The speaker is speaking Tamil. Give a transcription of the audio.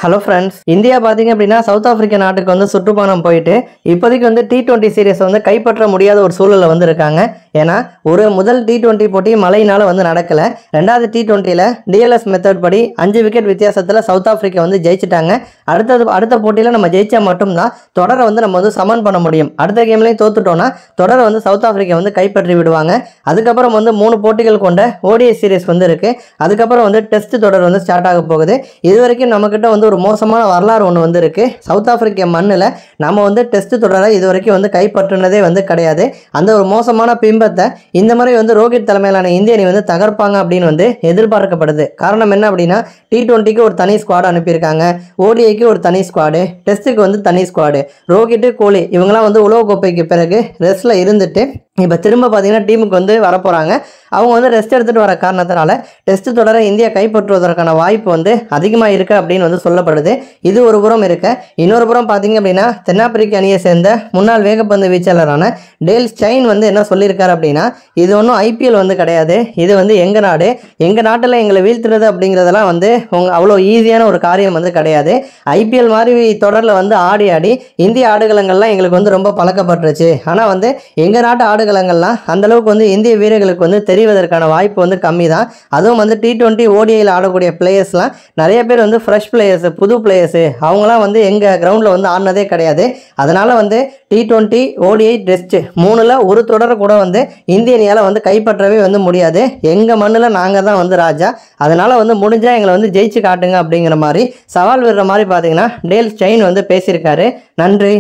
ஹலோ ஃப்ரெண்ட்ஸ், இந்தியா பார்த்தீங்க அப்படின்னா சவுத் ஆப்பிரிக்கா நாட்டுக்கு வந்து சுற்றுப்பயணம் போயிட்டு இப்போதைக்கு வந்து T20 சீரிஸ் வந்து கைப்பற்ற முடியாத ஒரு சூழலில் வந்து இருக்காங்க. ஏன்னா ஒரு முதல் T20 போட்டி மழையினால வந்து நடக்கலை. ரெண்டாவது T20ல டிஎல்எஸ் மெத்தட் படி 5 விக்கெட் வித்தியாசத்தில் சவுத் ஆப்பிரிக்கா வந்து ஜெயிச்சிட்டாங்க. அடுத்த போட்டியில் நம்ம ஜெயிச்சா மட்டும்தான் தொடரை வந்து நம்ம வந்து சமன் பண்ண முடியும். அடுத்த கேம்லையும் தோத்துட்டோம்னா தொடரை வந்து சவுத் ஆப்பிரிக்கா வந்து கைப்பற்றி விடுவாங்க. அதுக்கப்புறம் வந்து 3 போட்டிகள் கொண்ட ஓடிஐ சீரிஸ் வந்து இருக்குது. அதுக்கப்புறம் வந்து டெஸ்ட் தொடர் வந்து ஸ்டார்ட் ஆக போகுது. இது வரைக்கும் நம்மக்கிட்ட வந்து ஒரு மோசமான வரலாறு ஒன்று வந்து இருக்கு. சவுத் ஆப்பிரிக்கா மண்ணில் நம்ம வந்து டெஸ்ட் தொடரை இது வரைக்கும் வந்து கைப்பற்றினதே வந்து கிடையாது. அந்த ஒரு மோசமான பிம்பத்தை இந்த முறை வந்து ரோஹித் தலைமையிலான இந்திய அணி வந்து தகர்ப்பாங்க அப்படின்னு வந்து எதிர்பார்க்கப்படுது. காரணம் என்ன அப்படின்னா T20க்கு ஒரு தனி ஸ்குவாட் அனுப்பியிருக்காங்க, ஓடிஐக்கு ஒரு தனி ஸ்குவாடு, டெஸ்ட்டுக்கு வந்து தனி ஸ்குவாடு. ரோஹித், கோலி இவங்கெல்லாம் வந்து உலகக்கோப்பைக்கு பிறகு ரெஸ்ட்டில் இருந்துட்டு இப்போ திரும்ப பார்த்தீங்கன்னா டீமுக்கு வந்து வரப்போகிறாங்க. அவங்க வந்து ரெஸ்ட் எடுத்துகிட்டு வர காரணத்தினால டெஸ்ட் தொடரை இந்தியா கைப்பற்றுவதற்கான வாய்ப்பு வந்து அதிகமாக இருக்குது அப்படின்னு வந்து சொல்லப்படுது. இது ஒரு புறம் இருக்க, இன்னொரு புறம் பார்த்தீங்க அப்படின்னா தென்னாப்பிரிக்க அணியை சேர்ந்த முன்னாள் வேகப்பந்து வீச்சாளரான டேல் ஸ்டைன் வந்து என்ன சொல்லியிருக்காரு அப்படின்னா, இது ஒன்றும் ஐபிஎல் வந்து கிடையாது, இது வந்து எங்கள் நாடு, எங்கள் நாட்டில் எங்களை வீழ்த்துறது அப்படிங்கிறதெல்லாம் வந்து அவ்வளோ ஈஸியான ஒரு காரியம் வந்து கிடையாது. ஐபிஎல் மாதிரி தொடரில் வந்து ஆடி இந்திய ஆடுகளங்கள்லாம் எங்களுக்கு வந்து ரொம்ப பழக்கப்பட்டுருச்சு. ஆனால் வந்து எங்கள் நாட்டு ஆடுகளங்கள்லாம் அந்தளவுக்கு வந்து இந்திய வீரர்களுக்கு வந்து தெரிவதற்கான வாய்ப்பு வந்து கம்மி தான். அதுவும் வந்து T20 ஓடிஐயில் ஆடக்கூடிய பிளேயர்ஸ்லாம் நிறைய பேர் வந்து ஃப்ரெஷ் பிளேயர்ஸ், புது பிளேயர்ஸு, அவங்களாம் வந்து எங்கள் கிரவுண்டில் வந்து ஆடினதே கிடையாது. அதனால் வந்து T20 ஓடிஐ டெஸ்ட் 3ல் ஒரு தொடரை கூட வந்து இந்திய அணியால் வந்து கைப்பற்றவே வந்து முடியாது. எங்கள் மண்ணில் நாங்கள் தான் வந்து ராஜா, அதனால் வந்து முடிஞ்சால் எங்களை வந்து ஜெயிச்சு காட்டுங்க அப்படிங்கிற மாதிரி சவால் விடுற மாதிரி பார்த்தீங்கன்னா டேல் ஸ்டைன் வந்து பேசியிருக்காரு. நன்றி.